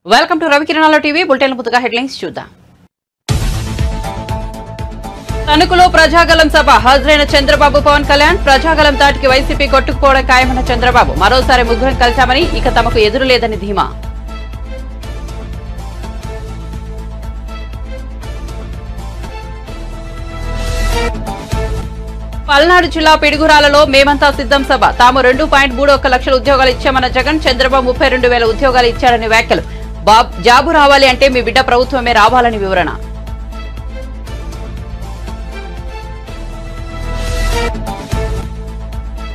Welcome to రవికిరణాల TV bulletin ముందుగా headlines చూద్దాం. తణుకులో ప్రజాగలం సభ హాజరైన చంద్రబాబు పవన్ కళ్యాణ్ ప్రజాగలం దాటికి వైసీపీ కొట్టుకుపోవడం ఖాయమన్న చంద్రబాబు మరోసారి ముగ్గురం కలిశామని ఇక తమకు ఎదురు లేదని ధీమా. పల్నాడు జిల్లా పిడుగురాలలో మేమంతా సిద్ధం సభ తాము 2.31 లక్షల ఉద్యోగాలు ఇచ్చామన్న జగన్ చంద్రబాబు 32,000 ఉద్యోగాలు ఇచ్చారని వ్యాఖ్యలు. జాబు రావాలి అంటే మీ బిడ్డ ప్రభుత్వమే రావాలని వివరణ.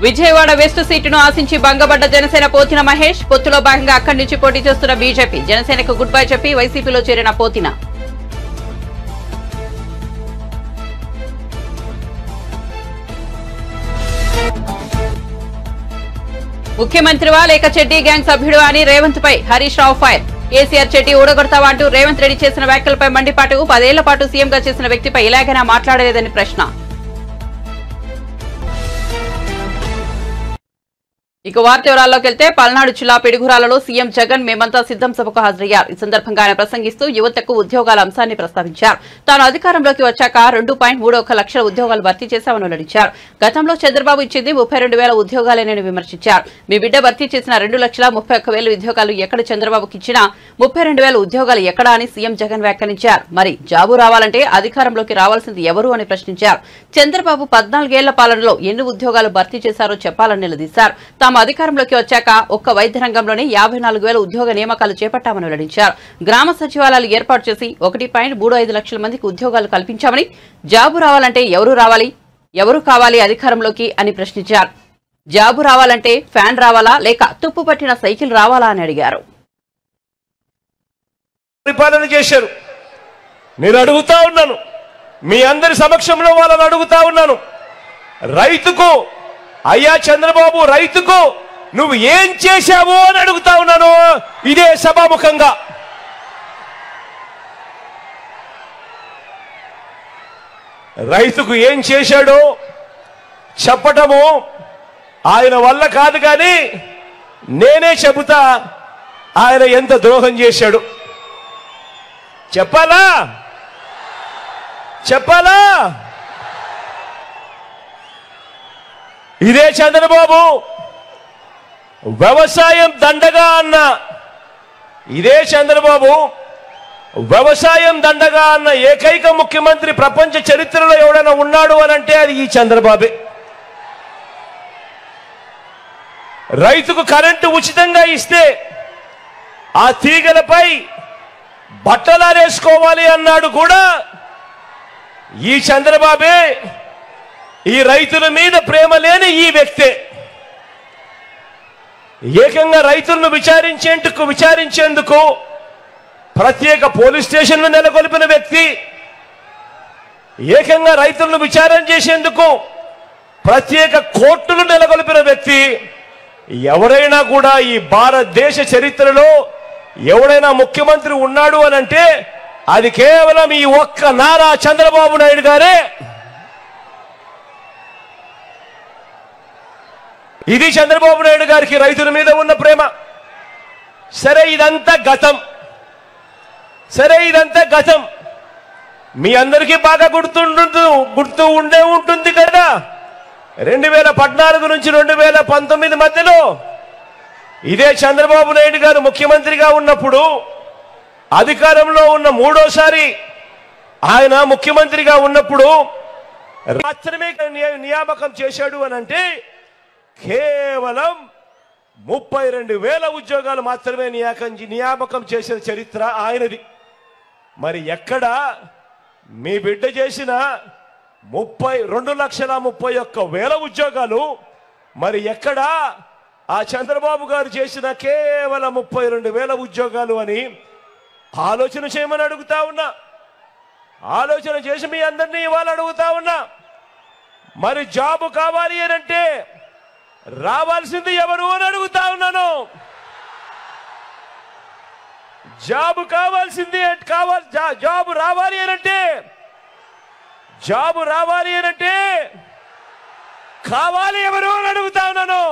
విజయవాడ వెస్ట్ సీటును ఆశించి భంగపడ్డ జనసేన పోతిన మహేష్ పొత్తులో భాగంగా అక్కడి నుంచి పోటీ చేస్తున్న బీజేపీ జనసేనకు గుడ్ బై చెప్పి వైసీపీలో చేరిన పోతిన. ముఖ్యమంత్రివా లేక చెడ్డీ గ్యాంగ్ సభ్యుడు అని రేవంత్ పై హరీష్ రావు ఫైర్. కేసీఆర్ చెడ్డీ ఊడగొడతావా అంటూ రేవంత్ రెడ్డి చేసిన వ్యాఖ్యలపై మండిపాటు. 10 ఏళ్ల పాటు సీఎంగా చేసిన వ్యక్తిపై ఇలాగైనా మాట్లాడలేదని ప్రశ్న. ఇక వార్త వివరాల్లోకి వెళ్తే పల్నాడు జిల్లా పిడుగురాలలో సీఎం జగన్ మేమంతా సిద్ధం సభకు హాజరయ్యారు. ఈ సందర్భంగా ఆయన ప్రసంగిస్తూ యువతకు ఉద్యోగాల అంశాన్ని ప్రస్తావించారు. తాను అధికారంలోకి వచ్చాక 2.31 లక్షల ఉద్యోగాలు భర్తీ చేశామని వెల్లడించారు. గతంలో చంద్రబాబు ఇచ్చింది 32,000 ఉద్యోగాలేనని విమర్శించారు. మీ బిడ్డ భర్తీ చేసిన 2,31,000 ఉద్యోగాలు ఎక్కడ చంద్రబాబుకి ఇచ్చినా 32,000 ఉద్యోగాలు ఎక్కడా అని సీఎం జగన్ వ్యాఖ్యానించారు. మరి జాబు రావాలంటే అధికారంలోకి రావాల్సింది ఎవరు అని ప్రశ్నించారు. చంద్రబాబు 14 ఏళ్ల పాలనలో ఎన్ని ఉద్యోగాలు భర్తీ చేశారో చెప్పాలని నిలదీశారు. తాము అధికారంలోకి వచ్చాక ఒక్క వైద్య రంగంలోనే 54,000 ఉద్యోగ నియామకాలు చేపట్టామని వెల్లడించారు. గ్రామ సచివాలయాలు ఏర్పాటు చేసి 1.35 లక్షల మందికి ఉద్యోగాలు కల్పించామని, జాబు రావాలంటే ఎవరు కావాలి అధికారంలోకి అని ప్రశ్నించారు. జాబు రావాలంటే ఫ్యాన్ రావాలా లేక తుప్పు పట్టిన సైకిల్ రావాలా అని అడిగారు. పరిపాలన చేశారు. నేను అడుగుతా ఉన్నాను, మీ అందరి సమక్షంలో వాళ్ళని అడుగుతా ఉన్నాను, రైతుకు అయ్యా చంద్రబాబు రైతుకు నువ్వు ఏం చేశావు అని అడుగుతా ఉన్నాను ఇదే సభాముఖంగా. రైతుకు ఏం చేశాడో చెప్పటము ఆయన వల్ల కాదు, కానీ నేనే చెబుతా ఆయన ఎంత ద్రోహం చేశాడు. చెప్పాలా? ఇదే చంద్రబాబు వ్యవసాయం దండగా అన్న, ఇదే చంద్రబాబు వ్యవసాయం దండగా అన్న ఏకైక ముఖ్యమంత్రి ప్రపంచ చరిత్రలో ఎవడైనా ఉన్నాడు అని అంటే అది ఈ చంద్రబాబే. రైతుకు కరెంటు ఉచితంగా ఇస్తే ఆ తీగలపై బట్టలారేసుకోవాలి అన్నాడు కూడా ఈ చంద్రబాబే. ఈ రైతుల మీద ప్రేమ లేని ఈ వ్యక్తే ఏకంగా రైతులను విచారించేందుకు ప్రత్యేక పోలీస్ స్టేషన్లు నెలకొల్పిన వ్యక్తి, ఏకంగా రైతులను విచారణ చేసేందుకు ప్రత్యేక కోర్టులు నెలకొల్పిన వ్యక్తి. ఎవరైనా కూడా ఈ భారతదేశ చరిత్రలో ఎవరైనా ముఖ్యమంత్రి ఉన్నాడు అని అంటే అది కేవలం ఈ ఒక్క నారా చంద్రబాబు నాయుడు గారే. ఇది చంద్రబాబు నాయుడు గారికి రైతుల మీద ఉన్న ప్రేమ. సరే ఇదంతా గతం. మీ అందరికీ బాగా గుర్తు ఉండే ఉంటుంది కదా. 2014 నుంచి 2019 మధ్యలో ఇదే చంద్రబాబు నాయుడు గారు ముఖ్యమంత్రిగా ఉన్నప్పుడు, అధికారంలో ఉన్న మూడోసారి ఆయన ముఖ్యమంత్రిగా ఉన్నప్పుడు మాత్రమే నియామకం చేశాడు అని అంటే కేవలం 32,000 ఉద్యోగాలు మాత్రమే నియామకం చేసిన చరిత్ర ఆయనది. మరి ఎక్కడ మీ బిడ్డ చేసిన 2,31,000 ఉద్యోగాలు, మరి ఎక్కడ ఆ చంద్రబాబు గారు చేసిన కేవలం 32,000 ఉద్యోగాలు అని ఆలోచన చేయమని అడుగుతా ఉన్నా. ఆలోచన చేసి మీ అందరినీ ఇవాళ అడుగుతా ఉన్నా, మరి జాబు కావాలి అని అంటే రావాల్సింది ఎవరు అని అడుగుతా ఉన్నాను. జాబు రావాలి అనంటే కావాలి ఎవరు అని అడుగుతా ఉన్నాను.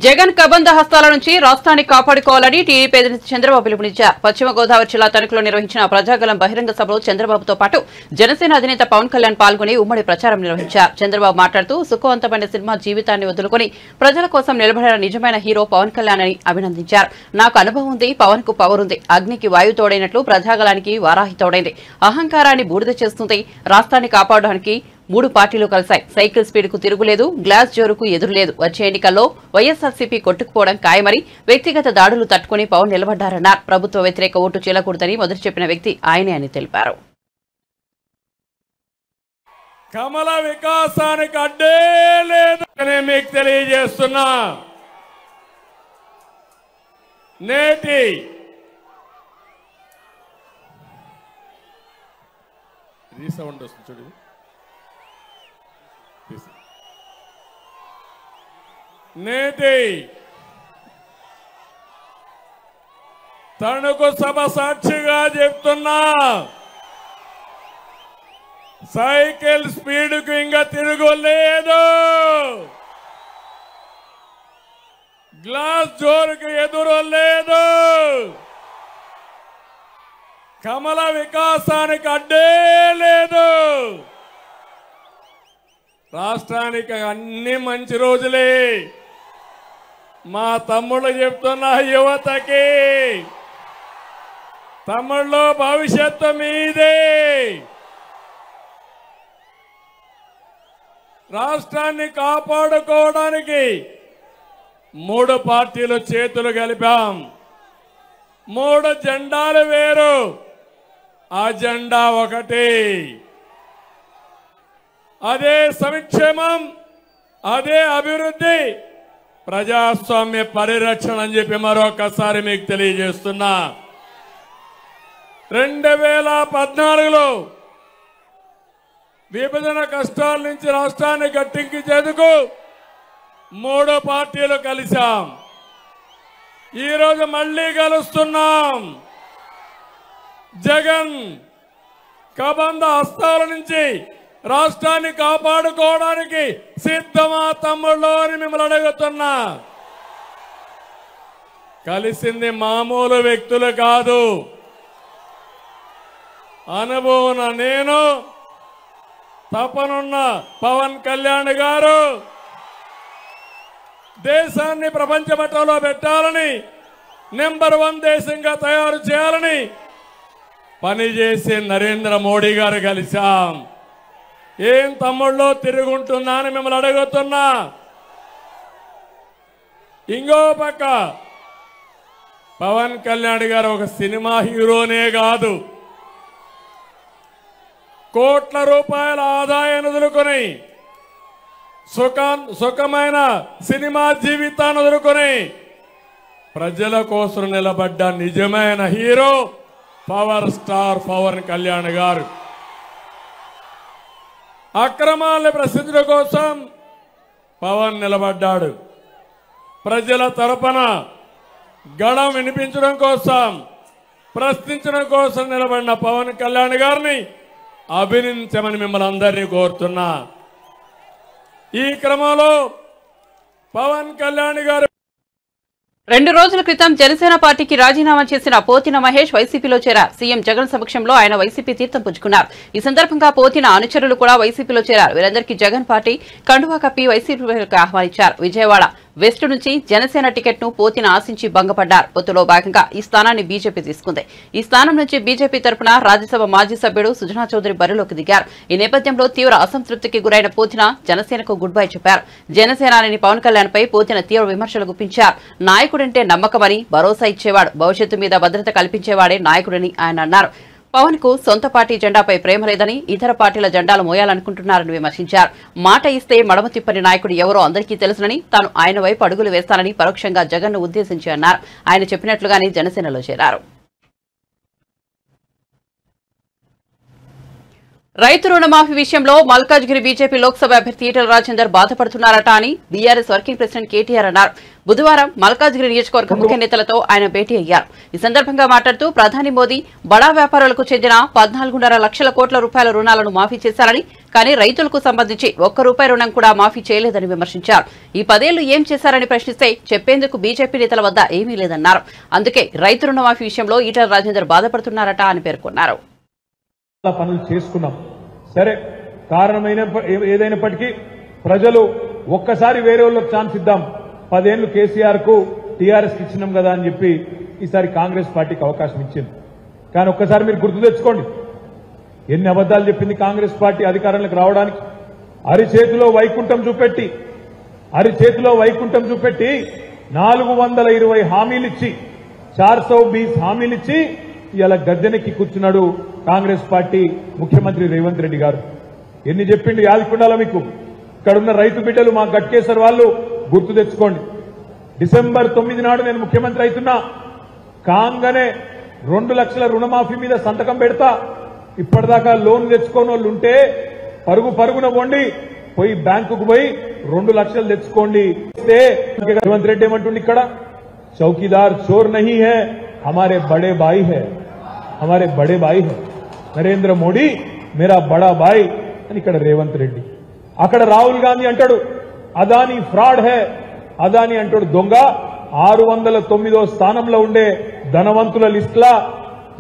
జగన్ కబంధ హస్తాల నుంచి రాష్ట్రాన్ని కాపాడుకోవాలని టీడీపీ అధినేత చంద్రబాబు పిలుపునిచ్చారు. పశ్చిమ గోదావరి జిల్లా తణుకులో నిర్వహించిన ప్రజాగలం బహిరంగ సభలో చంద్రబాబుతో పాటు జనసేన అధినేత పవన్ కళ్యాణ్ పాల్గొని ఉమ్మడి ప్రచారం నిర్వహించారు. చంద్రబాబు మాట్లాడుతూ సుఖవంతమైన సినిమా జీవితాన్ని వదులుకుని ప్రజల కోసం నిలబడిన నిజమైన హీరో పవన్ కళ్యాణ్ అని అభినందించారు. నాకు అనుభవం ఉంది, పవన్ కు పవర్ ఉంది. అగ్నికి వాయు తోడైనట్లు ప్రజాగలానికి వారాహి తోడైంది. అహంకారాన్ని బూడిద చేస్తుంది. రాష్ట్రాన్ని కాపాడడానికి 3 పార్టీలు కలిశాయి. సైకిల్ స్పీడ్ కు తిరుగులేదు, గ్లాస్ జోరుకు ఎదురులేదు. వచ్చే ఎన్నికల్లో వైఎస్ఆర్సీపీ కొట్టుకుపోవడం ఖాయమని వ్యక్తిగత దాడులు తట్టుకుని పవన్ నిలబడ్డారన్నారు. ప్రభుత్వ వ్యతిరేక ఓటు చీలకూడదని మొదటి చెప్పిన వ్యక్తి ఆయనే అని తెలిపారు. కమల వికాసానికి అడ్డే లేదని మీకు తెలియజేస్తున్నా. నేటి రీసౌండ్ వస్తుంది చూడు. నేటి తణుకు సభ సాక్షిగా చెప్తున్నా, సైకిల్ స్పీడ్కు ఇంకా తిరుగులేదు, గ్లాస్ జోరుకు ఎదురు లేదు. కమల వికాసానికి అడ్డే లేదు. రాష్ట్రానికి అన్ని మంచి రోజులే. మా తమ్ముళ్ళు చెప్తున్న యువతకి, తమ్ముళ్ళు భవిష్యత్తు మీదే. రాష్ట్రాన్ని కాపాడుకోవడానికి 3 పార్టీలు చేతులు కలిపాం. 3 జెండాలు వేరు, ఆ జెండా ఒకటి. అదే సంక్షేమం, అదే అభివృద్ధి, ప్రజాస్వామ్య పరిరక్షణ అని చెప్పి మరొకసారి మీకు తెలియజేస్తున్నా. 2014లో విభజన కష్టాల నుంచి రాష్ట్రాన్ని గట్టెక్కించేందుకు 3 పార్టీలు కలిశాం. ఈరోజు మళ్లీ కలుస్తున్నాం. జగన్ కబంధ హస్తాల నుంచి రాష్ట్రాన్ని కాపాడుకోవడానికి సిద్ధమా తమ్ముళ్ళు అని మిమ్మల్ని అడుగుతున్నా. కలిసింది మామూలు వ్యక్తులు కాదు. అనుభవం నేను, తపనున్న పవన్ కళ్యాణ్ గారు, దేశాన్ని ప్రపంచ మట్టంలో పెట్టాలని, నెంబర్ 1 దేశంగా తయారు చేయాలని పనిచేసే నరేంద్ర మోడీ గారు కలిశాం. ఏం తమ్ముళ్ళు తిరుగుంటున్నా అని మిమ్మల్ని అడుగుతున్నా. ఇంకో పక్క పవన్ కళ్యాణ్ గారు ఒక సినిమా హీరోనే కాదు, కోట్ల రూపాయల ఆదాయాన్ని వదులుకొని సుఖమైన సినిమా జీవితాన్ని వదులుకొని ప్రజల కోసం నిలబడ్డ నిజమైన hero power star Pawan Kalyan గారు. అక్రమాలను ప్రశ్నించడం కోసం పవన్ నిలబడ్డాడు. ప్రజల తరపున గళం వినిపించడం కోసం, ప్రశ్నించడం కోసం నిలబడిన పవన్ కళ్యాణ్ గారిని అభినందించమని మిమ్మల్ని అందరినీ కోరుతున్నా. ఈ క్రమంలో పవన్ కళ్యాణ్ గారు 2 రోజుల క్రితం జనసేన పార్టీకి రాజీనామా చేసిన పోతిన మహేష్ వైసీపీలో చేరారు. సీఎం జగన్ సమక్షంలో ఆయన వైసీపీ తీర్థం పుచ్చుకున్నారు. ఈ సందర్భంగా పోతిన అనుచరులు కూడా వైసీపీలో చేరారు. వీరందరికీ జగన్ పార్టీ కండువా కప్పి వైసీపీలోకి ఆహ్వానించారు. విజయవాడ వెస్ట్ నుంచి జనసేన టికెట్ ను పోతిన ఆశించి భంగపడ్డారు. పొత్తులో భాగంగా ఈ స్థానాన్ని బీజేపీ తీసుకుంది. ఈ స్థానం నుంచి బీజేపీ తరపున రాజ్యసభ మాజీ సభ్యుడు సుజనా చౌదరి బరిలోకి దిగారు. ఈ నేపథ్యంలో తీవ్ర అసంతృప్తికి గురైన పోతిన జనసేనకు గుడ్ బై చెప్పారు. జనసేనాని పవన్ కళ్యాణ్ పై పోతిన తీవ్ర విమర్శలు గుప్పించారు. నాయకుడంటే నమ్మకమని, భరోసా ఇచ్చేవాడు, భవిష్యత్తు మీద భద్రత కల్పించేవాడే నాయకుడని ఆయన అన్నారు. పవన్ కు సొంత పార్టీ జెండాపై ప్రేమ లేదని, ఇతర పార్టీల జెండాలు మోయాలనుకుంటున్నారని విమర్శించారు. మాట ఇస్తే మడమ తిప్పని నాయకుడు ఎవరో అందరికీ తెలుసునని, తాను ఆయన వైపు అడుగులు వేస్తానని పరోక్షంగా జగన్ ను ఉద్దేశించి అన్నారు. ఆయన చెప్పినట్లుగానే జనసేనలో చేరారు. రైతు రుణమాఫీ విషయంలో మల్కాజ్గిరి బీజేపీ లోక్సభ అభ్యర్థి ఈటెల రాజేందర్ బాధపడుతున్నారట అని బీఆర్ఎస్ వర్కింగ్ ప్రెసిడెంట్ కేటీఆర్ అన్నారు. బుధవారం మల్కాజ్గిరి నియోజకవర్గ ముఖ్య నేతలతో ఆయన భేటీ అయ్యారు. ఈ సందర్భంగా మాట్లాడుతూ ప్రధాని మోదీ బడా వ్యాపారులకు చెందిన 14.5 లక్షల కోట్ల రూపాయల రుణాలను మాఫీ చేశారని, కానీ రైతులకు సంబంధించి ఒక్క రూపాయి రుణం కూడా మాఫీ చేయలేదని విమర్శించారు. ఈ 10 ఏళ్లు ఏం చేశారని ప్రశ్నిస్తే చెప్పేందుకు బీజేపీ నేతల వద్ద ఏమీ లేదన్నారు. అందుకే రైతు రుణమాఫీ విషయంలో ఈటెల రాజేందర్ బాధపడుతున్నారట అని పేర్కొన్నారు. పనులు చేసుకున్నాం సరే, కారణమైన ఏదైనప్పటికీ ప్రజలు ఒక్కసారి వేరే వాళ్ళకి ఛాన్స్ ఇద్దాం, 10 ఏళ్లు కేసీఆర్ కు టీఆర్ఎస్ ఇచ్చినాం కదా అని చెప్పి ఈసారి కాంగ్రెస్ పార్టీకి అవకాశం ఇచ్చింది. కానీ ఒక్కసారి మీరు గుర్తు తెచ్చుకోండి, ఎన్ని అబద్దాలు చెప్పింది కాంగ్రెస్ పార్టీ అధికారంలోకి రావడానికి. అరిచేతిలో వైకుంఠం చూపెట్టి 420 హామీలిచ్చి 420 హామీలిచ్చి ఇలా గద్దెనెక్కి కూర్చున్నాడు కాంగ్రెస్ పార్టీ ముఖ్యమంత్రి రేవంత్ రెడ్డి గారు. ఎన్ని చెప్పిండు యాదకుండాల మీకు. ఇక్కడున్న రైతు బిడ్డలు మా గట్కేసర్ వాళ్ళు గుర్తు తెచ్చుకోండి. డిసెంబర్ 9 నాడు నేను ముఖ్యమంత్రి అవుతున్నా, కాంగానే 2 లక్షల రుణమాఫీ మీద సంతకం పెడతా, ఇప్పటిదాకా లోన్ తెచ్చుకోని వాళ్ళు ఉంటే పరుగున పోండి, పోయి బ్యాంకుకు పోయి 2 లక్షలు తెచ్చుకోండి. రేవంత్ రెడ్డి ఏమంటుండి ఇక్కడ, చౌకీదార్ చోర్ నహీ హై, हमारे बड़े भाई है, నరేంద్ర మోడీ మేరా బడా భాయ్ అని ఇక్కడ రేవంత్ రెడ్డి. అక్కడ రాహుల్ గాంధీ అంటాడు అదానీ ఫ్రాడ్ హే, అదానీ అంటాడు దొంగ. 609వ స్థానంలో ఉండే ధనవంతుల లిస్టులా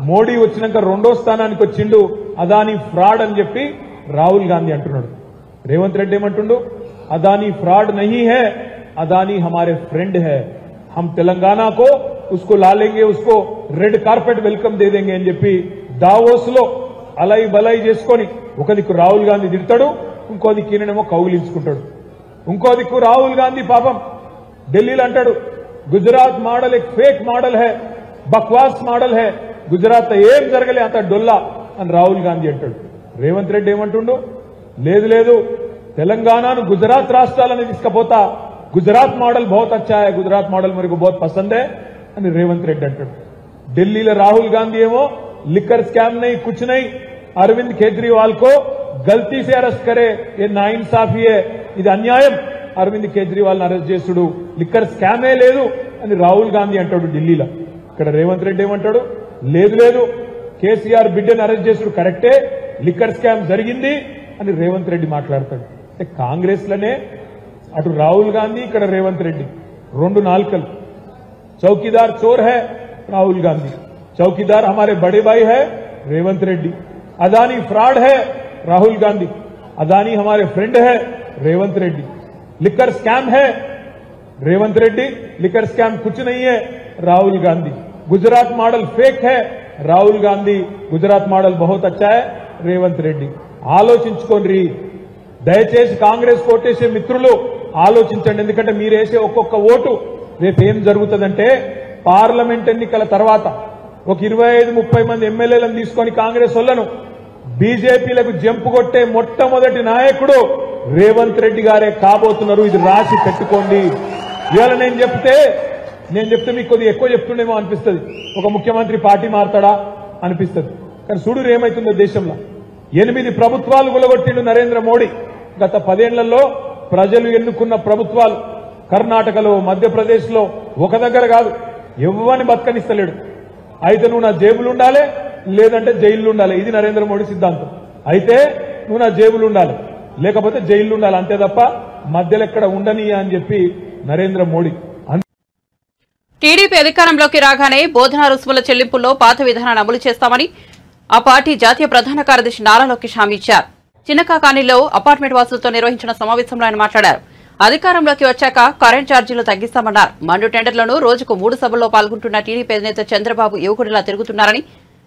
మోడీ వచ్చినాక 2వ స్థానానికి వచ్చిండు, అదానీ ఫ్రాడ్ అని చెప్పి రాహుల్ గాంధీ అంటున్నాడు. రేవంత్ రెడ్డి ఏమంటుండు, అదానీ ఫ్రాడ్ నహీ హై, అదానీ హమారే ఫ్రెండ్ హై, हम तेलंगाना को उसको ला लेंगे, उसको रेड कार्पेट वेलकम दे देंगे అని చెప్పి దావోస్ లో అలై బలై చేసుకొని ఒక దిక్కు రాహుల్ గాంధీ తిడతాడు, ఇంకో దిక్కు ఈయనేమో కౌగిలించుకుంటాడు. ఇంకో దిక్కు రాహుల్ గాంధీ పాపం ఢిల్లీలో అంటాడు గుజరాత్ మోడల్ एक फेक मॉडल है, बकवास मॉडल है, గుజరాత్ ఏం జరగలే అంత డొల్లా అని రాహుల్ గాంధీ అంటాడు. రేవంత్ రెడ్డి ఏమంటుండు, లేదు తెలంగాణను గుజరాత్ రాష్ట్రాలని తీసుకపోతా, गुजरात मॉडल बहुत अच्छा है, गुजरात मॉडल मेरे को बहुत पसंद है అని రేవంత్ రెడ్డి అంటాడు. ఢిల్లీలో రాహుల్ గాంధీ ఏమో लिकर स्कैम नहीं कुछ नहीं, अरविंद केजरीवाल को गलती से अरेस्ट करे, ये नाइंसाफी है, ఇది అన్యాయం, అరవింద్ కేజ్రీవాల్ అరెస్ట్ చేసుడు లిక్కర్ స్కామే లేదు అని రాహుల్ గాంధీ అంటాడు ఢిల్లీలో. ఇక్కడ రేవంత్ రెడ్డి ఏమంటాడు, లేదు కేసీఆర్ బిడ్డను అరెస్ట్ చేసుడు కరెక్టే, లిక్కర్ స్కామ్ జరిగింది అని రేవంత్ రెడ్డి మాట్లాడతాడు. కాంగ్రెస్ లోనే అటు రాహుల్ గాంధీ ఇక్కడ రేవంత్ రెడ్డి 2 నాలుకలు. చౌకీదార్ చోర్ హై రాహుల్ గాంధీ, చౌకీదార్ हमारे बड़े भाई है रेवंत रेड्डी, अदानी फ्रॉड है राहुल गांधी, अदानी हमारे फ्रेंड है रेवंत रेड्डी, लिकर स्कैम है रेवंत रेड्डी, लिकर स्कैम कुछ नहीं है राहुल गांधी, गुजरात मॉडल फेक है राहुल गांधी, गुजरात मॉडल बहुत अच्छा है रेवंत रेड्डी. ఆలోచించుకోండి దయచేసి కాంగ్రెస్ కోటేసే మిత్రులు ఆలోచించండి. ఎందుకంటే మీరు వేసే ఒక్కొక్క ఓటు రేపు ఏం జరుగుతుందంటే పార్లమెంట్ ఎన్నికల తర్వాత ఒక 25-30 మంది ఎమ్మెల్యేలను తీసుకొని కాంగ్రెస్ వాళ్ళను బీజేపీలకు జంపు కొట్టే మొట్టమొదటి నాయకుడు రేవంత్ రెడ్డి గారే కాబోతున్నారు. ఇది రాసి పెట్టుకోండి. ఇవాళ నేను చెప్తే మీకు కొద్దిగా ఎక్కువ చెప్తుండేమో అనిపిస్తుంది, ఒక ముఖ్యమంత్రి పార్టీ మారతాడా అనిపిస్తుంది. కానీ చూడు ఏమైతుందో దేశంలో 8 ప్రభుత్వాలు గులగొట్టిండు నరేంద్ర మోడీ. గత 10 ఏళ్లలో ప్రజలు ఎన్నుకున్న ప్రభుత్వాలు కర్ణాటకలో మధ్యప్రదేశ్ లో ఒక దగ్గర కాదు, ఎవ్వని బతకనిస్తలేడు. అయితే నువ్వు నా జేబులు ఉండాలి, లేదంటే జైలు ఉండాలి. ఇది నరేంద్ర మోడీ సిద్ధాంతం. అయితే నువ్వు నా జేబులు ఉండాలి, లేకపోతే జైలు ఉండాలి, అంతే తప్ప మధ్యలో ఎక్కడ ఉండని అని చెప్పి నరేంద్ర మోడీ. టీడీపీ అధికారంలోకి రాగానే బోధనా రుసుముల చెల్లింపుల్లో పాత విధానాన్ని అమలు చేస్తామని ఆ పార్టీ జాతీయ ప్రధాన కార్యదర్శి నారా లోకేష్ హామీ ఇచ్చారు. చిన్నకాకానిలో అపార్ట్మెంట్ వాసులతో నిర్వహించిన సమావేశంలో ఆయన మాట్లాడారు. అధికారంలోకి వచ్చాక కరెంట్ ఛార్జీలు తగ్గిస్తామన్నారు. మండు టెండర్లను రోజుకు 3 సభల్లో పాల్గొంటున్న టీడీపీ అధినేత చంద్రబాబు యువకుడిలా తిరుగుతున్నారని,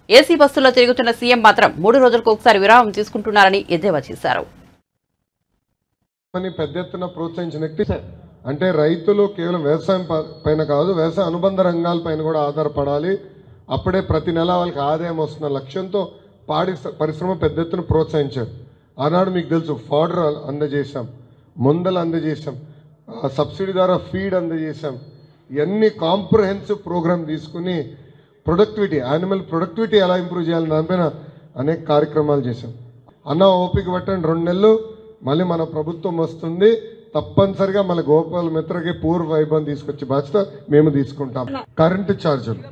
ఏసీ బస్సుల్లో తిరుగుతున్న సీఎం మాత్రం 3 రోజులకు ఒకసారి విరామం తీసుకుంటున్నారని ఎద్దేవా చేశారు. పెద్ద ఎత్తున ప్రోత్సహించిన వ్యక్తి అంటే రైతులు కేవలం వ్యవసాయం పైన కాదు, వ్యవసాయ అనుబంధ రంగాలపైన కూడా ఆధారపడాలి. అప్పుడే ప్రతి నెల వాళ్ళకి ఆదాయం వస్తున్న లక్ష్యంతో పాడి పరిశ్రమ పెద్ద ఎత్తున ప్రోత్సహించారు. ఆనాడు మీకు తెలుసు ఫాడర్ అందజేశాం, ముందలు అందజేశాం, సబ్సిడీ ద్వారా ఫీడ్ అందజేశాం. ఇవన్నీ కాంప్రహెన్సివ్ ప్రోగ్రామ్ తీసుకుని ప్రొడక్టివిటీ, యానిమల్ ప్రొడక్టివిటీ ఎలా ఇంప్రూవ్ చేయాలని దానిపైన అనేక కార్యక్రమాలు చేశాం. అన్న ఓపిక పట్టండి, 2 నెలలు మళ్ళీ మన ప్రభుత్వం వస్తుంది, తప్పనిసరిగా మన గోపాల మిత్రకి పూర్వ వైభవం తీసుకొచ్చే బాధ్యత మేము తీసుకుంటాం. కరెంటు ఛార్జీలు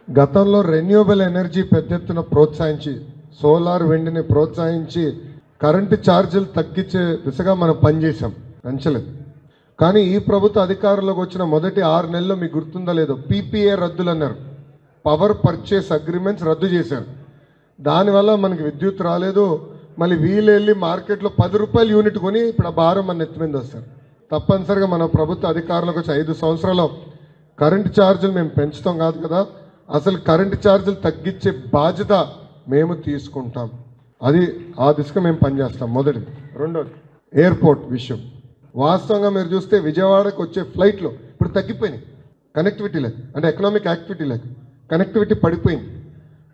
గతంలో రెన్యూవబుల్ ఎనర్జీ పెద్ద ఎత్తున ప్రోత్సహించి, సోలార్ విండ్ని ప్రోత్సహించి కరెంటు ఛార్జీలు తగ్గించే దిశగా మనం పనిచేసాం, పెంచలేదు. కానీ ఈ ప్రభుత్వ అధికారంలోకి వచ్చిన మొదటి 6 నెలల్లో మీకు గుర్తుందో లేదో పీపీఏ రద్దులు అన్నారు, పవర్ పర్చేస్ అగ్రిమెంట్స్ రద్దు చేశారు. దానివల్ల మనకి విద్యుత్ రాలేదు. మళ్ళీ వీళ్ళు వెళ్ళి మార్కెట్లో 10 రూపాయలు యూనిట్ కొని ఇప్పుడు ఆ భారం మన నెత్తి మీద వస్తారు. తప్పనిసరిగా మన ప్రభుత్వ అధికారంలోకి వచ్చి 5 సంవత్సరాలు కరెంటు ఛార్జీలు మేము పెంచుతాం కాదు కదా, అసలు కరెంటు ఛార్జీలు తగ్గించే బాధ్యత మేము తీసుకుంటాం. అది ఆ దిశగా మేము పనిచేస్తాం. మొదటిది. రెండోది ఎయిర్పోర్ట్ విషయం. వాస్తవంగా మీరు చూస్తే విజయవాడకు వచ్చే ఫ్లైట్లు ఇప్పుడు తగ్గిపోయినాయి, కనెక్టివిటీ లేక, అంటే ఎకనామిక్ యాక్టివిటీ లేక కనెక్టివిటీ పడిపోయింది.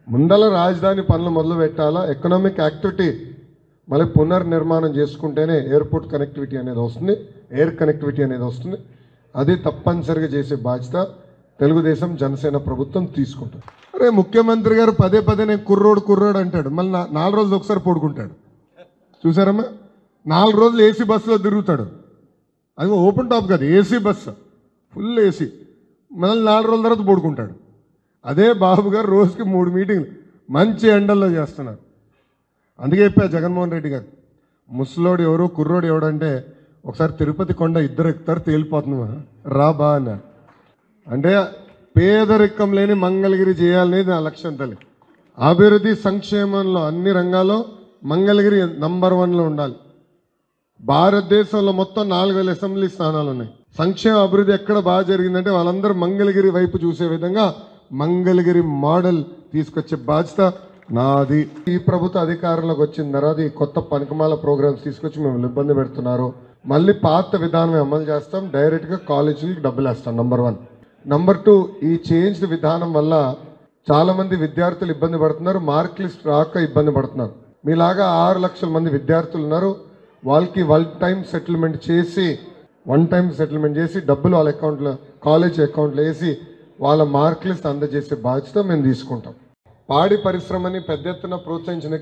ముందల రాజధాని పనులు మొదలు పెట్టాలా, ఎకనామిక్ యాక్టివిటీ మళ్ళీ పునర్నిర్మాణం చేసుకుంటేనే ఎయిర్పోర్ట్ కనెక్టివిటీ అనేది వస్తుంది, ఎయిర్ కనెక్టివిటీ అనేది వస్తుంది. అది తప్పనిసరిగా చేసే బాధ్యత తెలుగుదేశం జనసేన ప్రభుత్వం తీసుకుంటుంది. అరే ముఖ్యమంత్రి గారు పదే నేను కుర్రోడు అంటాడు, మళ్ళీ 4 రోజులు ఒకసారి పడుకుంటాడు. చూసారమ్మా, 4 రోజులు ఏసీ బస్సులో తిరుగుతాడు. అది ఓపెన్ టాప్ కాదు, ఏసీ బస్సు, ఫుల్ ఏసీ. మళ్ళీ 4 రోజుల తర్వాత పడుకుంటాడు. అదే బాబు గారు రోజుకి 3 మీటింగ్లు మంచి ఎండల్లో చేస్తున్నారు. అందుకే చెప్పా జగన్మోహన్ రెడ్డి గారు, ముసలోడు ఎవరు కుర్రోడు ఎవడంటే ఒకసారి తిరుపతి కొండ ఇద్దరు ఎక్కుతారు తేలిపోతుందా రా బా అన్నారు. అంటే పేదరికం లేని మంగళగిరి చేయాలనేది నా లక్ష్యం. తల్లి అభివృద్ధి సంక్షేమంలో అన్ని రంగాల్లో మంగళగిరి నంబర్ 1లో ఉండాలి. భారతదేశంలో మొత్తం 4000 అసెంబ్లీ స్థానాలు ఉన్నాయి. సంక్షేమ అభివృద్ధి ఎక్కడ బాగా జరిగిందంటే వాళ్ళందరూ మంగళగిరి వైపు చూసే విధంగా మంగళగిరి మోడల్ తీసుకొచ్చే బాధ్యత నాది. ఈ ప్రభుత్వ అధికారంలోకి వచ్చిన తర్వాత ఈ కొత్త పనికిమాల ప్రోగ్రామ్స్ తీసుకొచ్చి మేము ఇబ్బంది పెడుతున్నారు. మళ్ళీ పాత విధానం అమలు చేస్తాం, డైరెక్ట్గా కాలేజీలకు డబ్బులు వేస్తాం. నంబర్ 1. నంబర్ 2, ఈ చేంజ్ విధానం వల్ల చాలా మంది విద్యార్థులు ఇబ్బంది పడుతున్నారు, మార్క్ లిస్ట్ రాక ఇబ్బంది పడుతున్నారు. మీలాగా 6 లక్షల మంది విద్యార్థులు ఉన్నారు. వాళ్ళకి వన్ టైం సెటిల్మెంట్ చేసి డబ్బులు వాళ్ళ అకౌంట్లో, కాలేజ్ అకౌంట్లో వేసి వాళ్ళ మార్క్ లిస్ట్ అందజేసే బాధ్యత మేము తీసుకుంటాం. పాడి పరిశ్రమని పెద్ద ఎత్తున ప్రోత్సహించిన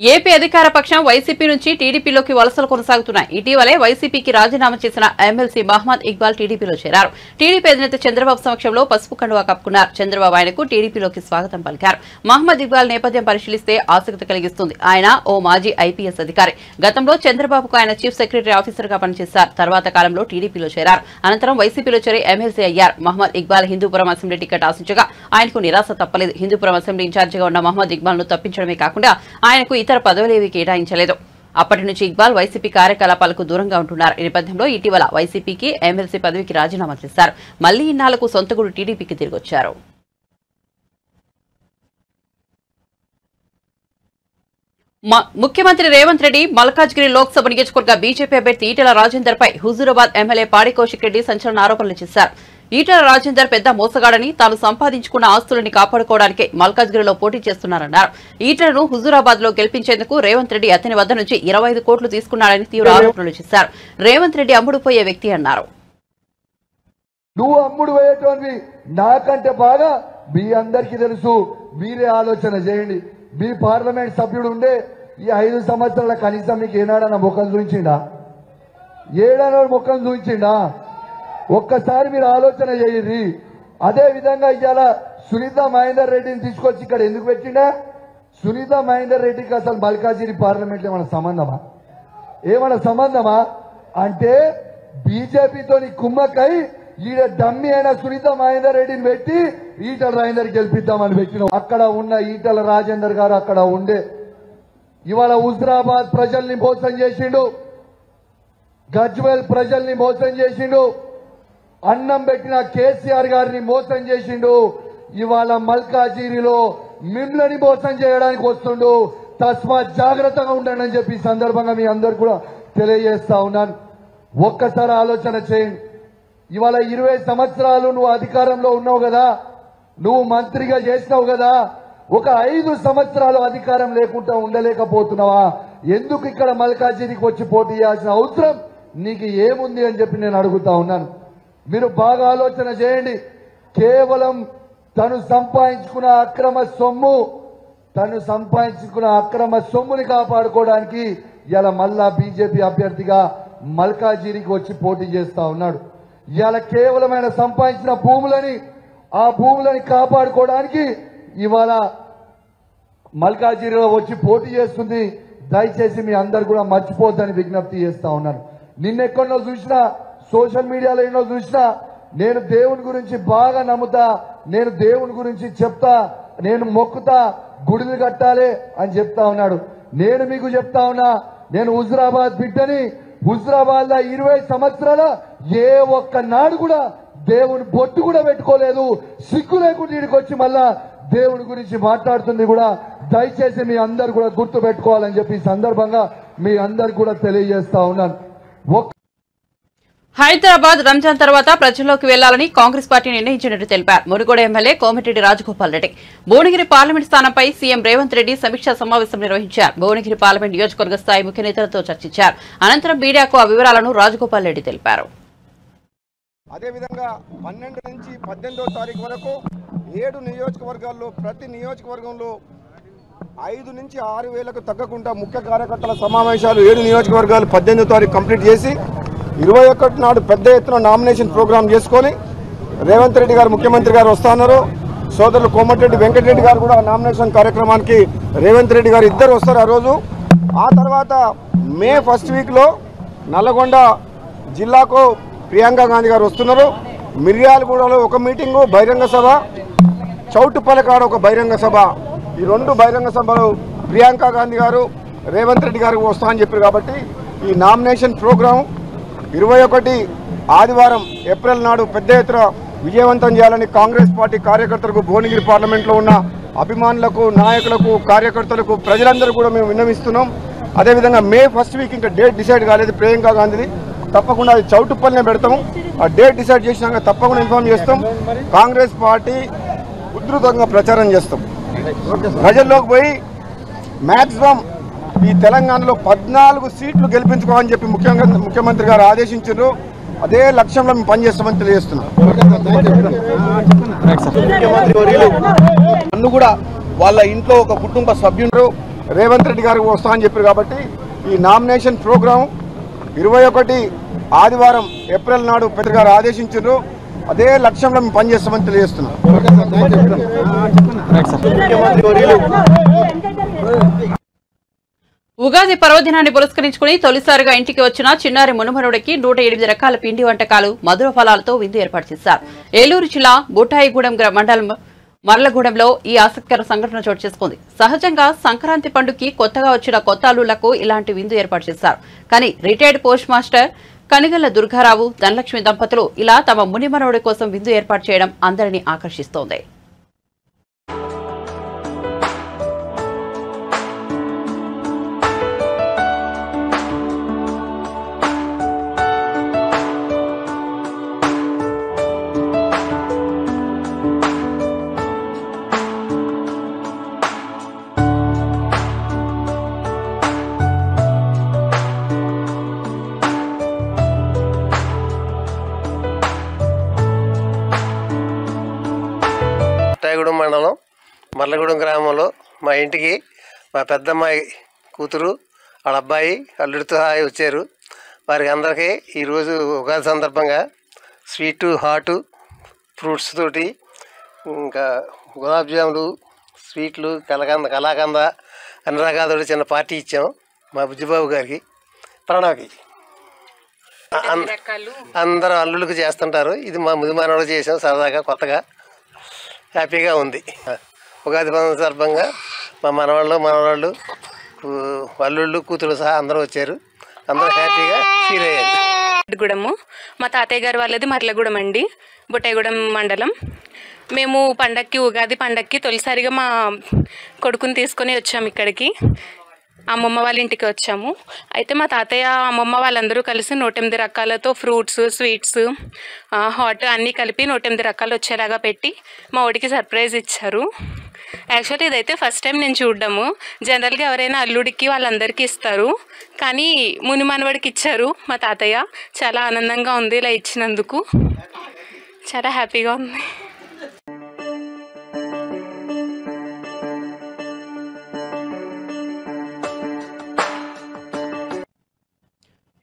ఏపీ అధికార పక్షం వైసీపీ నుంచి టీడీపీలోకి వలసలు కొనసాగుతున్నాయి. ఇటీవలే వైసీపీకి రాజీనామా చేసిన ఎమ్మెల్సీ మహమ్మద్ ఇక్బాల్ టీడీపీలో చేరారు. టీడీపీ అధినేత చంద్రబాబు సమక్షంలో పసుపు కండువా కప్పుకున్నారు. చంద్రబాబు ఆయనకు టీడీపీలోకి స్వాగతం పలికారు. మహమ్మద్ ఇక్బాల్ నేపథ్యం పరిశీలిస్తే ఆసక్తి కలిగిస్తుంది. ఆయన ఓ మాజీ ఐపీఎస్ అధికారి. గతంలో చంద్రబాబుకు ఆయన చీఫ్ సెక్రటరీ ఆఫీసర్ గా పనిచేశారు. తర్వాత కాలంలో టీడీపీలో చేరారు. అనంతరం వైసీపీలో చేరి ఎమ్మెల్సీ అయ్యారు. మహమ్మద్ ఇక్బాల్ హిందూపురం అసెంబ్లీ టికెట్ ఆశించగా ఆయనకు నిరాశ తప్పలేదు. హిందూపురం అసెంబ్లీ ఇన్ఛార్జిగా ఉన్న మహమ్మద్ ఇక్బాల్ ను తప్పించడమే కాకుండా ఆయనకు ఇతర పదవులేవి కేటాయించలేదు. అప్పటి నుంచి ఇక్బాల్ వైసీపీ కార్యకలాపాలకు దూరంగా ఉంటున్నారు. ఈ నేపథ్యంలో ఇటీవల వైసీపీకి ఎమ్మెల్సీ పదవికి రాజీనామా చేశారు. మళ్లీ ఇన్నాళ్లకు సొంతగూడు టీడీపీకి తిరిగొచ్చారు. ముఖ్యమంత్రి రేవంత్ రెడ్డి మల్కాజ్గిరి లోక్సభ నియోజకవర్గ బీజేపీ అభ్యర్థి ఈటెల రాజేందర్ పై హుజూరాబాద్ ఎమ్మెల్యే పాడి కౌశిక్ రెడ్డి సంచలన ఆరోపణలు చేశారు. ఈటెల రాజేందర్ పెద్ద మోసగాడని, తాను సంపాదించుకున్న ఆస్తులని కాపాడుకోవడానికే మల్కాజ్గిరిలో పోటీ చేస్తున్నారన్నారు. ఈటెలను హుజూరాబాద్ లో గెలిపించేందుకు రేవంత్ రెడ్డి అతని వద్ద నుంచి 25 కోట్లు తీసుకున్నాడని తీవ్ర ఆరోపణలు చేశారు. రేవంత్ రెడ్డి అమ్ముడుపోయే వ్యక్తి అన్నారు. నువ్వు అమ్ముడు పోయేటోని నాకంటే బాగా మీ అందరికీ తెలుసు. మీరే ఆలోచన చేయండి. మీ పార్లమెంట్ సభ్యుడు ఉండే ఈ 5 సంవత్సరాల కనీసం మీకు ఏనాడన్నా ముఖం చూపించిండా? ఏడాడో ముఖం చూపించిండా? ఒక్కసారి మీరు ఆలోచన చేయండి. అదే విధంగా ఇవాళ సునీత మహేందర్ రెడ్డిని తీసుకొచ్చి ఇక్కడ ఎందుకు పెట్టిండా? సునీత మహేందర్ రెడ్డికి అసలు మల్కాజిగిరి పార్లమెంట్ ఏమైనా సంబంధమా? అంటే బీజేపీతో కుమ్మకై ఈడ డమ్మి అయిన సునీత మహేందర్ రెడ్డిని పెట్టి ఈటల రాజేందర్ గెలిపిద్దామని పెట్టినాం. అక్కడ ఉన్న ఈటల రాజేందర్ గారు అక్కడ ఉండే ఇవాళ హుజూరాబాద్ ప్రజల్ని మోసం చేసిండు, గజ్వేల్ ప్రజల్ని మోసం చేసిండు, అన్నం పెట్టిన కేసీఆర్ గారిని మోసం చేసిండు. ఇవాళ మల్కాజిగిరిలో మిమ్మల్ని మోసం చేయడానికి వస్తుండు. తస్మాత్ జాగ్రత్తగా ఉండండి అని చెప్పి సందర్భంగా మీ అందరు కూడా తెలియజేస్తా ఉన్నాను. ఒక్కసారి ఆలోచన చేయండి. ఇవాళ 20 సంవత్సరాలు నువ్వు అధికారంలో ఉన్నావు కదా, నువ్వు మంత్రిగా చేసినావు కదా, ఒక 5 సంవత్సరాలు అధికారం లేకుండా ఉండలేకపోతున్నావా? ఎందుకు ఇక్కడ మల్కాజిగిరికి వచ్చి పోటీ చేయాల్సిన అవసరం నీకు ఏముంది అని చెప్పి నేను అడుగుతా ఉన్నాను. మీరు బాగా ఆలోచన చేయండి. కేవలం తను సంపాదించుకున్న అక్రమ సొమ్ముని కాపాడుకోవడానికి ఇలా మళ్ళా బీజేపీ అభ్యర్థిగా మల్కాజిగిరికి వచ్చి పోటీ చేస్తా ఉన్నాడు. ఇవాళ కేవలమైన సంపాదించిన ఆ భూములని కాపాడుకోవడానికి ఇవాళ మల్కాజిగిరిలో వచ్చి పోటీ చేస్తుంది దయచేసి మీ అందరు కూడా మర్చిపోద్దని విజ్ఞప్తి చేస్తా ఉన్నాను. నిన్నెక్కడో చూసినా, సోషల్ మీడియాలో ఎన్నో చూసినా, నేను దేవుని గురించి బాగా నమ్ముతా, నేను దేవుని గురించి చెప్తా, నేను మొక్కుతా, గుడిలు కట్టాలి అని చెప్తా ఉన్నాడు. నేను మీకు చెప్తా ఉన్నా, నేను హుజురాబాద్ బిడ్డని. హుజురాబాద్ లో 20 సంవత్సరాల ఏ ఒక్క నాడు కూడా దేవుని బొట్టు కూడా పెట్టుకోలేదు. సిగ్గు లేకుండా ఇక్కడికి వచ్చి మళ్ళా దేవుని గురించి మాట్లాడుతుంది కూడా దయచేసి మీ అందరు కూడా గుర్తు పెట్టుకోవాలని చెప్పి ఈ సందర్భంగా మీ అందరు కూడా తెలియజేస్తా ఉన్నాను. హైదరాబాద్ రంజాన్ తర్వాత ప్రజల్లోకి వెళ్లాలని కాంగ్రెస్ పార్టీ నిర్ణయించినట్టు తెలిపారు మునుగోడ ఎమ్మెల్యే కోమటిరెడ్డి రాజగోపాల్ రెడ్డి. భువనగిరి పార్లమెంట్ స్థానంపై సీఎం రేవంత్ రెడ్డి సమీక్షా సమావేశం నిర్వహించారు. భువనగిరి పార్లమెంట్ నియోజకవర్గ స్థాయి ముఖ్య నేతలతో చర్చించారు. అనంతరం మీడియాకు ఆ వివరాలను రాజగోపాల్ రెడ్డి తెలిపారు. అదేవిధంగా 12 నుంచి 18వ తారీఖు వరకు 7 నియోజకవర్గాల్లో ప్రతి నియోజకవర్గంలో 5 నుంచి 6 వేలకు తగ్గకుండా ముఖ్య కార్యకర్తల సమావేశాలు 7 నియోజకవర్గాలు 18వ తారీఖు కంప్లీట్ చేసి 21 నాడు పెద్ద ఎత్తున నామినేషన్ ప్రోగ్రాం చేసుకొని రేవంత్ రెడ్డి గారు ముఖ్యమంత్రి గారు వస్తున్నారు. సోదరులు కోమటిరెడ్డి వెంకటరెడ్డి గారు కూడా నామినేషన్ కార్యక్రమానికి రేవంత్ రెడ్డి గారు ఇద్దరు వస్తారు ఆ రోజు. ఆ తర్వాత మే 1st వీక్లో నల్లగొండ జిల్లాకు ప్రియాంక గాంధీ గారు వస్తున్నారు. మిర్యాలగూడలో ఒక మీటింగు, బహిరంగ సభ, చౌటుపల్లి ఒక బహిరంగ సభ. ఈ 2 బహిరంగ సభలు ప్రియాంక గాంధీ గారు రేవంత్ రెడ్డి గారు వస్తా అని చెప్పారు. కాబట్టి ఈ నామినేషన్ ప్రోగ్రాం 21 ఆదివారం ఏప్రిల్ నాడు పెద్ద ఎత్తున విజయవంతం చేయాలని కాంగ్రెస్ పార్టీ కార్యకర్తలకు, భువనగిరి పార్లమెంట్లో ఉన్న అభిమానులకు, నాయకులకు, కార్యకర్తలకు, ప్రజలందరూ కూడా మేము విన్నవిస్తున్నాం. అదేవిధంగా మే 1st వీక్ ఇంకా డేట్ డిసైడ్ కాలేదు ప్రియాంక గాంధీది. తప్పకుండా అది చౌటుపల్లినే పెడతాము. ఆ డేట్ డిసైడ్ చేసినాక తప్పకుండా ఇన్ఫార్మ్ చేస్తాం. కాంగ్రెస్ పార్టీ ఉధృతంగా ప్రచారం చేస్తాం. ప్రజల్లోకి పోయి మ్యాక్సిమం ఈ తెలంగాణలో 14 సీట్లు గెలిపించుకోవాలని చెప్పి ముఖ్యమంత్రి గారు ఆదేశించారు. అదే లక్ష్యంలో మేము పనిచేస్తామని తెలియజేస్తున్నాం. ముఖ్యమంత్రి వర్యులు నన్ను కూడా వాళ్ళ ఇంట్లో ఒక కుటుంబ సభ్యులు రేవంత్ రెడ్డి గారికి వస్తా అని చెప్పారు. కాబట్టి ఈ నామినేషన్ ప్రోగ్రాం 21 ఆదివారం ఏప్రిల్ నాడు పెద్ద గారు ఆదేశించారు. అదే లక్ష్యంలో మేము పనిచేస్తామని తెలియజేస్తున్నాం. ముఖ్యమంత్రి వర్యులు ఉగాది పర్వదినాన్ని పురస్కరించుకుని తొలిసారిగా ఇంటికి వచ్చిన చిన్నారి మునుమనుడికి 108 రకాల పిండి వంటకాలు, మధుర ఫలాలతో విందు ఏర్పాటు చేశారు. ఏలూరు జిల్లా బుట్టాయిగూడెం మండలం మర్లగూడెంలో ఈ ఆసక్తికర సంఘటన చోటు చేసుకుంది. సహజంగా సంక్రాంతి పండుగకి కొత్తగా వచ్చిన కొత్త అల్లుళ్లకు ఇలాంటి విందు ఏర్పాటు చేశారు. కానీ retired post master Kanigalla Durgarao, Dhanalakshmi దంపతులు ఇలా తమ మునిమనవుడి కోసం విందు ఏర్పాటు చేయడం అందరినీ ఆకర్షిస్తోంది. బుట్టాయిగూడెం మండలం మర్లగూడెం గ్రామంలో మా ఇంటికి మా పెద్దమ్మాయి కూతురు వాళ్ళ అబ్బాయి అల్లుడితో వచ్చారు. వారికి అందరికీ ఈరోజు ఉగాది సందర్భంగా స్వీటు, హాటు, ఫ్రూట్స్ తోటి, ఇంకా గులాబ్ జాములు, స్వీట్లు, కలాకంద అన్ని రకాలతో చిన్న పార్టీ ఇచ్చాం. మా బుజ్జిబాబు గారికి, ప్రణవ్కి. అందరూ అల్లుళ్ళకి చేస్తుంటారు. ఇది మా ముదిమానవుడు చేసాం. సరదాగా కొత్తగా హ్యాపీగా ఉంది. ఉగాది సందర్భంగా మా మనవాళ్ళు అల్లుళ్ళు, కూతురు సహా అందరూ వచ్చారు. అందరూ హ్యాపీగా ఫీల్ అయ్యారు. గూడెము మా తాతయ్య గారు వాళ్ళది మర్లగూడెం అండి, బుట్టాయిగూడెం మండలం. మేము ఉగాది పండక్కి తొలిసారిగా మా కొడుకుని తీసుకొని వచ్చాము ఇక్కడికి. అమ్మమ్మ వాళ్ళ ఇంటికి వచ్చాము. అయితే మా తాతయ్య, అమ్మమ్మ వాళ్ళందరూ కలిసి 108 రకాలతో ఫ్రూట్స్, స్వీట్స్, హాట్ అన్నీ కలిపి 108 రకాలు వచ్చేలాగా పెట్టి మా వాడికి సర్ప్రైజ్ ఇచ్చారు. యాక్చువల్లీ ఇదైతే ఫస్ట్ టైం నేను చూడడము. జనరల్గా ఎవరైనా అల్లుడికి వాళ్ళందరికీ ఇస్తారు, కానీ ముని మనవడికి ఇచ్చారు మా తాతయ్య. చాలా ఆనందంగా ఉంది ఇలా ఇచ్చినందుకు. చాలా హ్యాపీగా ఉంది.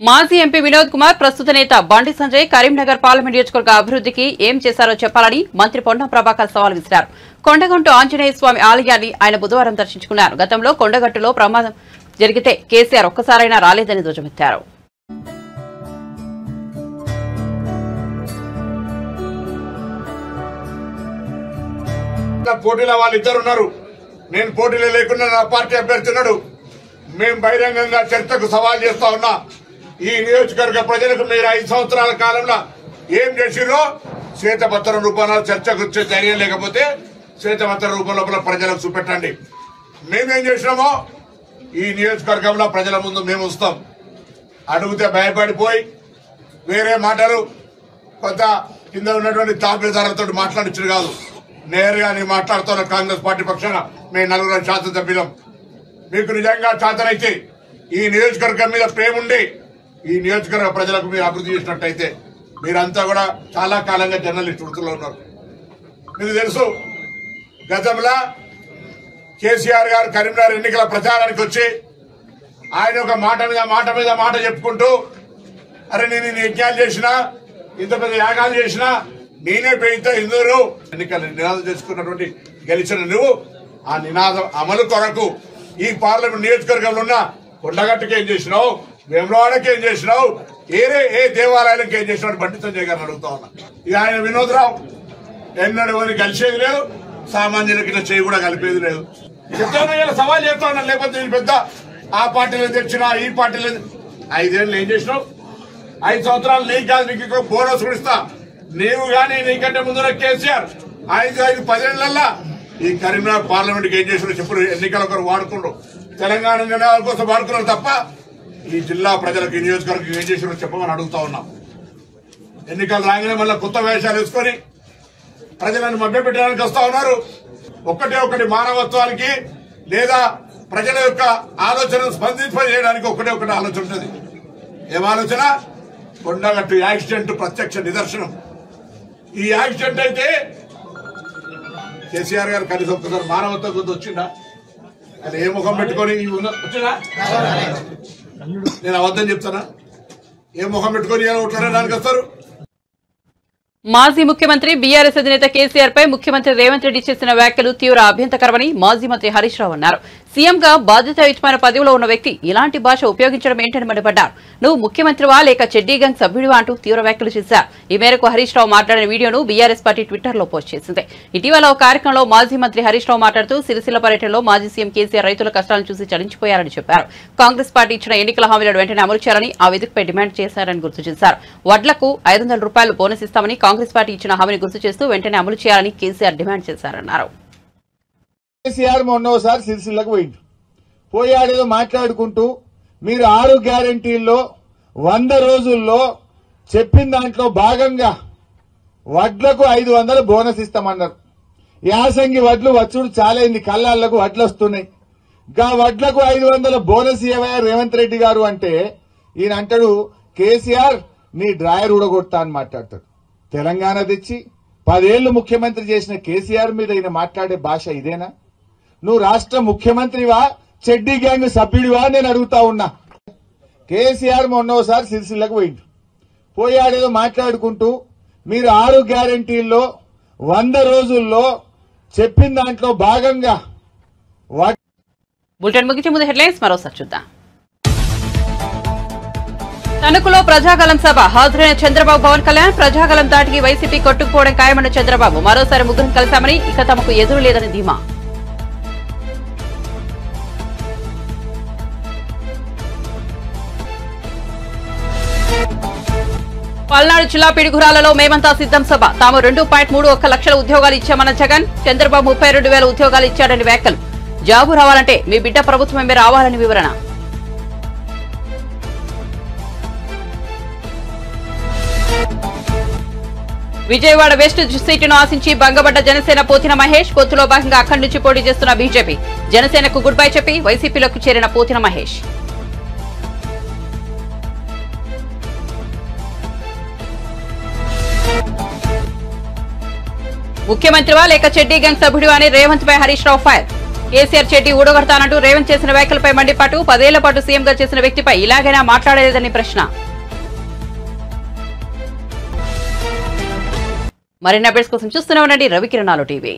మాజీ ఎంపీ వినోద్ కుమార్, ప్రస్తుత నేత బండి సంజయ్ కరీంనగర్ పార్లమెంట్ నియోజకవర్గ అభివృద్ధికి ఏం చేశారో చెప్పాలని మంత్రి పొన్నం ప్రభాకర్ సవాల్ విసిరారు. కొండగట్టు ఆంజనేయ స్వామి ఆలయాన్ని ఆయన బుధవారం దర్శించుకున్నారు. గతంలో కొండగట్టులో జరిగితే కేసీఆర్ ఒక్కసారైనా రాలేదని ధ్వజమెత్తారు. పోటీలో వాళ్ళిద్దరు ఉన్నారు. నేను పోటీలో లేకుండా నా పార్టీ అభ్యర్థి ఉన్నాడు. మేము బహిరంగంగా చర్చకు సవాల్ చేస్తా ఉన్నా. ఈ నియోజకవర్గ ప్రజలకు మీరు 5 సంవత్సరాల కాలంలో ఏం చేసిరో శ్వేతపత్రం రూపంలో చర్చకు వచ్చే ధైర్యం లేకపోతే శ్వేతపత్రం రూపంలో ప్రజలకు చూపెట్టండి. మేమేం చేసినామో ఈ నియోజకవర్గంలో ప్రజల ముందు మేము వస్తాం. అడిగితే భయపడిపోయి వేరే మాటలు కొంత కింద ఉన్నటువంటి తాపేదారులతో మాట్లాడించరు కాదు. నేరుగా నేను మాట్లాడుతున్న కాంగ్రెస్ పార్టీ పక్షాన మేము 4 శాసనసభ్యులం. మీకు నిజంగా చేతనైతే ఈ నియోజకవర్గం మీద ప్రేమ ఉండి ఈ నియోజకవర్గ ప్రజలకు మీరు అభివృద్ధి చేసినట్టయితే మీరంతా కూడా చాలా కాలంగా జర్నలిస్ట్ వృత్తిలో ఉన్నారు. మీకు తెలుసు గతంలో కేసీఆర్ గారు కరీంనగర్ ఎన్నికల ప్రచారానికి వచ్చి ఆయన ఒక మాట మీద మాట చెప్పుకుంటూ అరే నేను యజ్ఞాలు చేసినా ఇంత పెద్ద యాగాలు చేసినా నేనే పెయిత ఇందూరు ఎన్నికల నినాదం చేసుకున్నటువంటి గెలిచిన నువ్వు ఆ నినాదం అమలు కొరకు ఈ పార్లమెంట్ నియోజకవర్గంలో ఉన్న కొండగట్టుకి ఏం చేసినావు, వేములవాడకి ఏం చేసినావు, ఏ దేవాలయాలకు ఏం చేసినావు బండి సంజయ్ గారిని అడుగుతా ఉన్నా. ఇక ఆయన వినోద్రావు ఎన్నడూ కలిసేది లేదు, సామాన్యులకి చేయి కూడా కలిపేది లేదు. చెప్తాను సవాల్ చేస్తా ఉన్నా. లేకపోతే నేను పెద్ద ఆ పార్టీలో తెచ్చినా ఈ పార్టీలో 5 ఏళ్ళు ఏం చేసినావు? 5 సంవత్సరాలు నీకు కాదు నీకు బోనస్ కూడా ఇస్తా. నీవు గానీ నీకంటే ముందున్న కేసీఆర్ 5-10 ఏళ్లల్లా ఈ కరీంనగర్ పార్లమెంట్ కి ఏం చేసినా చెప్పుడు ఎన్నికల కొరకు వాడుకుంటూ తెలంగాణ నినాదాల కోసం వాడుకున్నారు తప్ప ఈ జిల్లా ప్రజలకు ఈ నియోజకవర్గం ఏం చేసినా చెప్పమని అడుగుతా ఉన్నాం. ఎన్నికలు రాగానే మళ్ళీ కొత్త వేషాలు వేసుకొని ప్రజలను మభ్యపెట్టడానికి వస్తా ఉన్నారు. ఒకటి మానవత్వానికి లేదా ప్రజల యొక్క ఆలోచనను స్పందింపజేయడానికి ఒకటి ఆలోచన ఉంటుంది. ఏం ఆలోచన? కొండగట్టు యాక్సిడెంట్ ప్రత్యక్ష నిదర్శనం. ఈ యాక్సిడెంట్ అయితే కేసీఆర్ గారు కనీసం ఒక్కసారి మానవత్వం గురించి వచ్చిందా? అది ఏ ముఖం పెట్టుకొని వచ్చినా? నేను అబద్ధం చెప్తానా? ఏ ముఖం పెట్టుకొని ఓట్లాడడానికి వస్తారు? మాజీ ముఖ్యమంత్రి బీఆర్ఎస్ అధినేత కేసీఆర్ పై ముఖ్యమంత్రి రేవంత్ రెడ్డి చేసిన వ్యాఖ్యలు తీవ్ర అభ్యంతరకరమని మాజీ మంత్రి హరీష్ రావు అన్నారు. సీఎంగా బాధ్యతాయుతమైన పదవిలో ఉన్న వ్యక్తి ఇలాంటి భాష ఉపయోగించడం ఏంటని మండిపడ్డారు. నువ్వు ముఖ్యమంత్రివా లేక చెడ్డీ గంగ్ సభ్యుడివా అంటూ తీవ్ర వ్యాఖ్యలు చేశారు. ఈ మేరకు హరీష్ రావు మాట్లాడిన వీడియోను బీఆర్ఎస్ పార్టీ ట్విట్టర్లో పోస్ట్ చేసింది. ఇటీవల ఒక కార్యక్రమంలో మాజీ మంత్రి హరీష్ రావు మాట్లాడుతూ సిరిసిల్ల పర్యటనలో మాజీ సీఎం కేసీఆర్ రైతుల కష్టాలను చూసి చలించిపోయారని చెప్పారు. కాంగ్రెస్ పార్టీ ఇచ్చిన ఎన్నికల హామీలను వెంటనే అమలు చేయాలని ఆ వేదికపై డిమాండ్ చేశారని గుర్తు చేశారు. వడ్లకు 500 రూపాయలు బోనస్ ఇస్తామని కాంగ్రెస్ పార్టీ ఇచ్చిన హామీని గుర్తు చేస్తూ వెంటనే అమలు చేయాలని కేసీఆర్ డిమాండ్ చేశారన్నారు. కేసీఆర్ మొన్నోసారి సిరిసిల్లకు పోయాడేదో మాట్లాడుకుంటూ మీరు 6 గ్యారంటీల్లో 100 రోజుల్లో చెప్పిన దాంట్లో భాగంగా వడ్లకు 500 బోనస్ ఇస్తామన్నారు. యాసంగి వడ్లు వచ్చుడు చాలైంది, కళ్ళాళ్లకు వడ్లు వస్తున్నాయి. గా వడ్లకు 500 బోనస్ ఇవ్వయా రేవంత్ రెడ్డి గారు అంటే ఈయన అంటాడు కేసీఆర్ నీ డ్రాయర్ ఊడగొడతా అని మాట్లాడతాడు. తెలంగాణ తెచ్చి 10 ఏళ్లు ముఖ్యమంత్రి చేసిన కేసీఆర్ మీద ఈయన మాట్లాడే భాష ఇదేనా? నువ్వు రాష్ట్ర ముఖ్యమంత్రివా చెడ్డీ గ్యాంగ్ సభ్యుడివా నేను అడుగుతా ఉన్నా. కేసీఆర్ మొన్నోసారి సిరిసిల్లకు పోయాడేదో మాట్లాడుకుంటూ మీరు 6 గ్యారంటీల్లో 100 రోజుల్లో చెప్పిన దాంట్లో భాగంగా బులెటిన్ ముగించే ముందు హెడ్లైన్స్ మరోసారి చూద్దాం. తణుకులో ప్రజాగలం సభ హాజరైన చంద్రబాబు పవన్ కళ్యాణ్ ప్రజాగలం దాటికి వైసీపీ కొట్టుకుపోవడం ఖాయమన్న చంద్రబాబు మరోసారి ముగ్గురు కలిశామని ఇక తమకు ఎదురు లేదని ధీమా. పల్నాడు జిల్లా పిడుగురాలలో మేమంతా సిద్ధం సభ తాము 2.31 లక్షల ఉద్యోగాలు ఇచ్చామన్న జగన్ చంద్రబాబు 32,000 ఉద్యోగాలు ఇచ్చాడని వ్యాఖ్యలు. జాబు రావాలంటే మీ బిడ్డ ప్రభుత్వమే రావాలని వివరణ. విజయవాడ వెస్ట్ సీటును ఆశించి భంగపడ్డ జనసేన పోతిన మహేష్ పొత్తులో భాగంగా అక్కడి నుంచి పోటీ చేస్తున్న బీజేపీ జనసేనకు గుడ్ బై చెప్పి వైసీపీలోకి చేరిన పోతిన మహేష్. ముఖ్యమంత్రివా లేక చెడ్డీ గ్యాంగ్ సభ్యుడివా అని రేవంత్ పై హరీష్ రావు ఫైర్. కేసీఆర్ చెడ్డీ ఊడగొడతానంటూ రేవంత్ చేసిన వ్యాఖ్యలపై మండిపాటు 10 ఏళ్ల పాటు సీఎంగా చేసిన వ్యక్తిపై ఇలాగైనా మాట్లాడలేదని ప్రశ్న. మరిన్ని అప్డేట్స్ కోసం చూస్తూనే ఉండండి రవికిరణాలు టీవీ.